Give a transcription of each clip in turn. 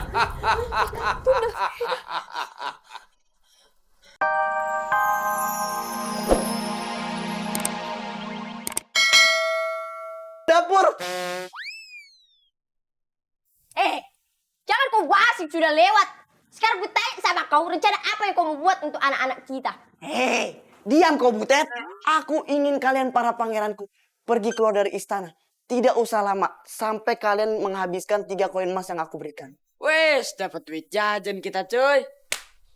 Dapur. Jangan kau bahas, sudah lewat. Sekarang gue tanya sama kau, rencana apa yang kau mau buat untuk anak-anak kita? Hei, diam kau Butet. Aku ingin kalian para pangeranku pergi keluar dari istana. Tidak usah lama, sampai kalian menghabiskan 3 koin emas yang aku berikan. Wes, dapat duit jajan kita, coy.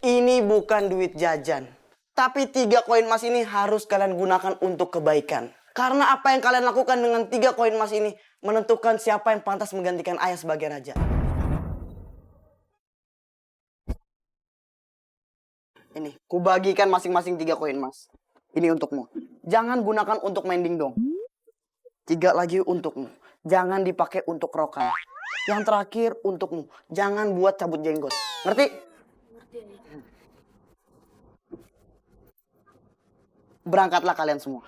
Ini bukan duit jajan. Tapi 3 koin emas ini harus kalian gunakan untuk kebaikan. Karena apa yang kalian lakukan dengan 3 koin emas ini menentukan siapa yang pantas menggantikan ayah sebagai raja. Ini, kubagikan masing-masing 3 koin emas. Ini untukmu. Jangan gunakan untuk main dingdong. 3 lagi untukmu. Jangan dipakai untuk rokan. Yang terakhir untukmu. Jangan buat cabut jenggot. Ngerti? Berangkatlah kalian semua.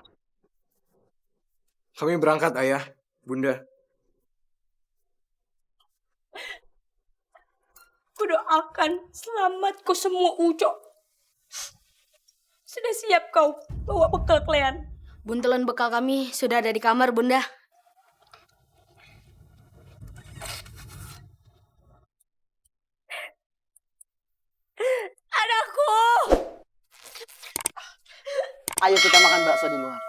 Kami berangkat, Ayah, Bunda. Kudoakan selamat kau semua, Uco. Sudah siap kau bawa bekal kalian? Buntelan bekal kami sudah ada di kamar, Bunda. Anakku! Ayo kita makan bakso di luar.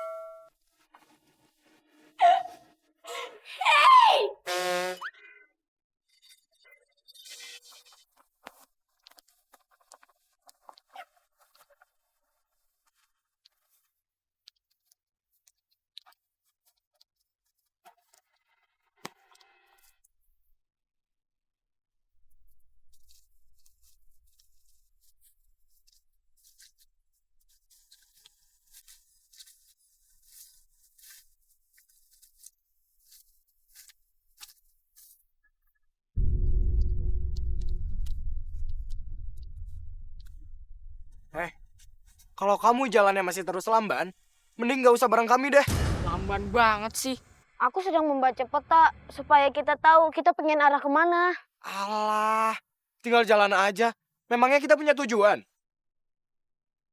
Kalau kamu jalannya masih terus lamban, mending gak usah bareng kami deh. Lamban banget sih. Aku sedang membaca peta supaya kita tahu kita pengen arah kemana. Alah, tinggal jalan aja. Memangnya kita punya tujuan?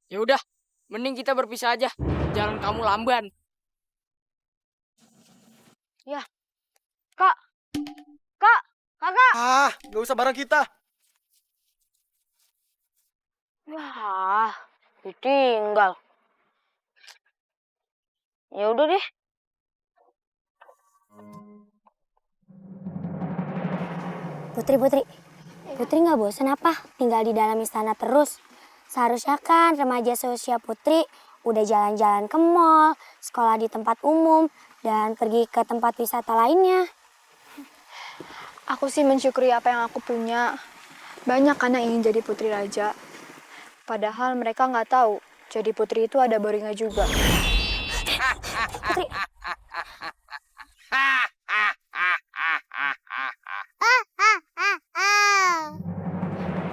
Ya udah, mending kita berpisah aja. Jalan kamu lamban. Ya. Kak, kakak. Ah, gak usah bareng kita. Wah, ditinggal. Ya udah deh. Putri nggak bosan apa tinggal di dalam istana terus? Seharusnya kan remaja seusia Putri udah jalan-jalan ke mall, sekolah di tempat umum, dan pergi ke tempat wisata lainnya. Aku sih mensyukuri apa yang aku punya. Banyak kan yang ingin jadi putri raja. Padahal mereka nggak tahu, jadi putri itu ada boringnya juga. Putri.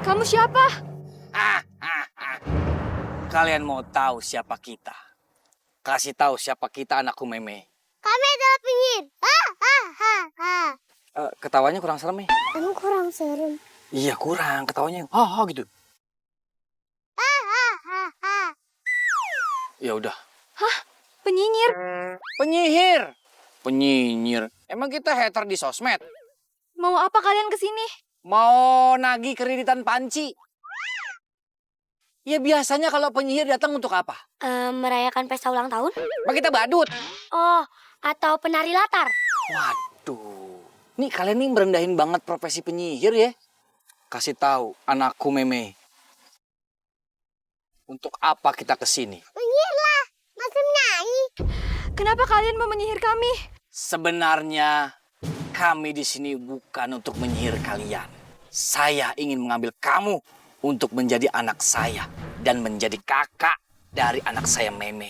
Kamu siapa? Kalian mau tahu siapa kita? Kasih tahu siapa kita, anakku Meme. Kami adalah penyihir. Ketawanya kurang serem ya? Emang kurang serem. Iya kurang, ketawanya gitu. Ya udah. Hah? Penyihir? Penyihir. Emang kita hater di sosmed? Mau apa kalian kesini? Mau nagih kreditan panci? Ya biasanya kalau penyihir datang untuk apa? Merayakan pesta ulang tahun? Bang kita badut. Oh, atau penari latar? Waduh. Nih kalian nih merendahin banget profesi penyihir ya. Kasih tahu anakku Meme. Untuk apa kita kesini? Penyihir lah, masih menyanyi. Kenapa kalian mau menyihir kami? Sebenarnya kami di sini bukan untuk menyihir kalian. Saya ingin mengambil kamu untuk menjadi anak saya dan menjadi kakak dari anak saya Meme.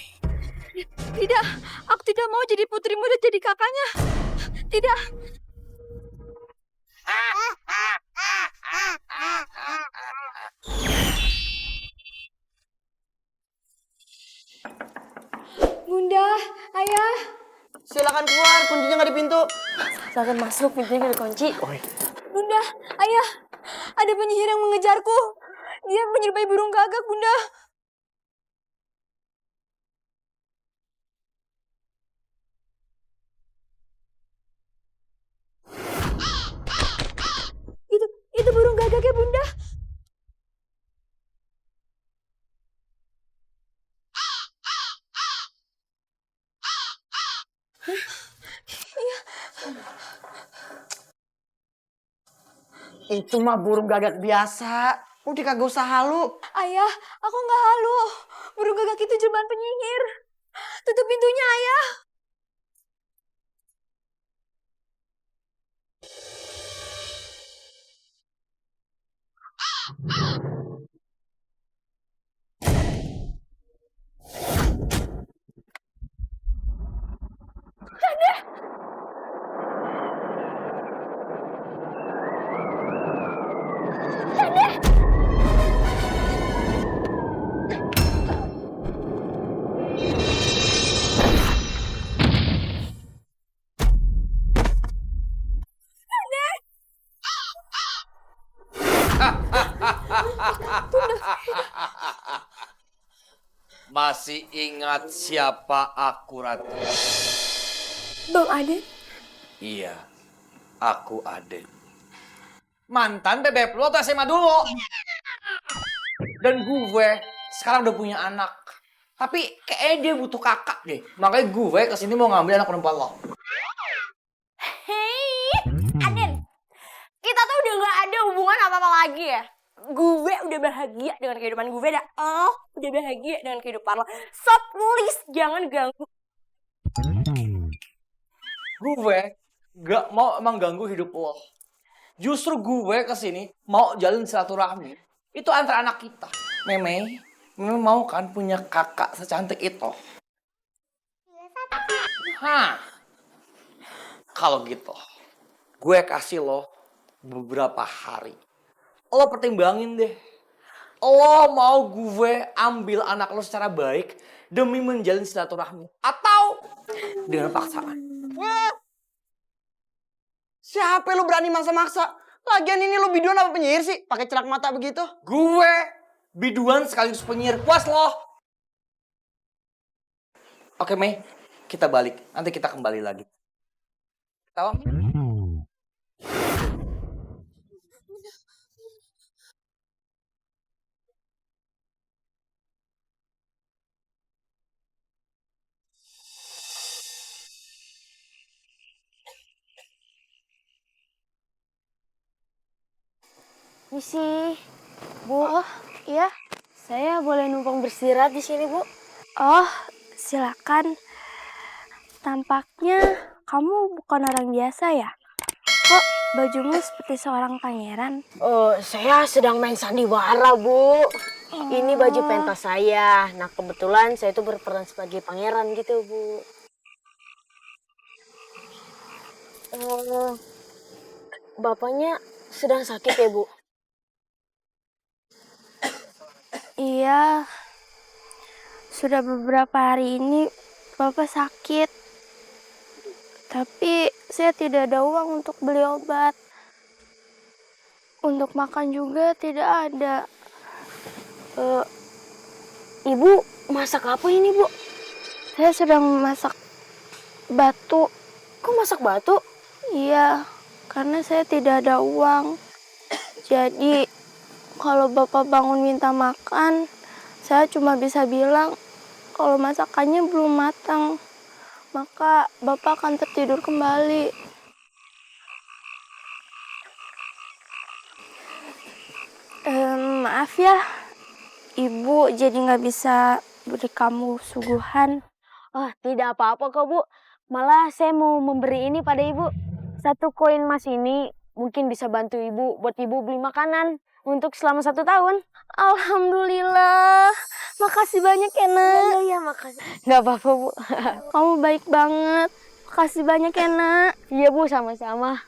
Tidak, aku tidak mau jadi putrimu dan jadi kakaknya. Tidak. Bunda, ayah. Silakan keluar, kuncinya nggak di pintu. Silakan masuk, pintunya nggak dikunci. Bunda, ayah. Ada penyihir yang mengejarku. Dia menyerupai burung gagak, Bunda. Itu burung gagak ya, Bunda. Itu mah burung gagak biasa. Udah kagak usah halu. Ayah, aku nggak halu. Burung gagak itu jelmaan penyihir. Tutup pintunya, Ayah. Masih ingat siapa aku, Ratu? Bang Aden. Iya, aku Aden. Mantan bebek lu atau SMA dulu. Dan gue sekarang udah punya anak. Tapi kayaknya dia butuh kakak deh. Makanya gue kesini mau ngambil anak perempuan lo. Hei, Aden, kita tuh udah gak ada hubungan apa-apa lagi ya. Gue udah bahagia dengan kehidupan gue dan lo udah bahagia dengan kehidupan lo. So please jangan ganggu. Gue gak mau emang ganggu hidup lo. Justru gue kesini mau jalin silaturahmi. Itu antara anak kita. Meme mau kan punya kakak secantik itu? Hah. Kalau gitu, gue kasih lo beberapa hari. Lo pertimbangin deh. Lo mau gue ambil anak lo secara baik demi menjalin silaturahmi? Atau dengan paksaan? Siapa lu berani maksa-maksa? Lagian ini lu biduan apa penyihir sih? Pakai celak mata begitu. Gue biduan sekaligus penyihir. Puas lo? Oke, Mei. Kita balik. Nanti kita kembali lagi. Tahu? Misi, Bu. Oh, iya. Saya boleh numpang beristirahat di sini, Bu? Oh, silakan. Tampaknya kamu bukan orang biasa ya? Kok bajumu seperti seorang pangeran? Oh, saya sedang main sandiwara, Bu. Ini baju pentas saya. Nah, kebetulan saya itu berperan sebagai pangeran gitu, Bu. Bapaknya sedang sakit ya, Bu? Iya, sudah beberapa hari ini Bapak sakit. Tapi saya tidak ada uang untuk beli obat. Untuk makan juga tidak ada. Ibu masak apa ini, Bu? Saya sedang memasak batu. Kok masak batu? Iya, karena saya tidak ada uang. Jadi, kalau Bapak bangun minta makan, saya cuma bisa bilang kalau masakannya belum matang. Maka Bapak akan tertidur kembali. Maaf ya, Ibu jadi nggak bisa beri kamu suguhan. Oh, tidak apa-apa kok, Bu. Malah saya mau memberi ini pada Ibu. 1 koin emas ini mungkin bisa bantu Ibu buat Ibu beli makanan untuk selama 1 tahun. Alhamdulillah. Makasih banyak ya, Nak. Iya, makasih. Nggak apa-apa, Bu. Kamu baik banget. Makasih banyak ya, Nak. Iya, Bu, sama-sama.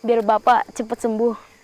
Biar Bapak cepat sembuh.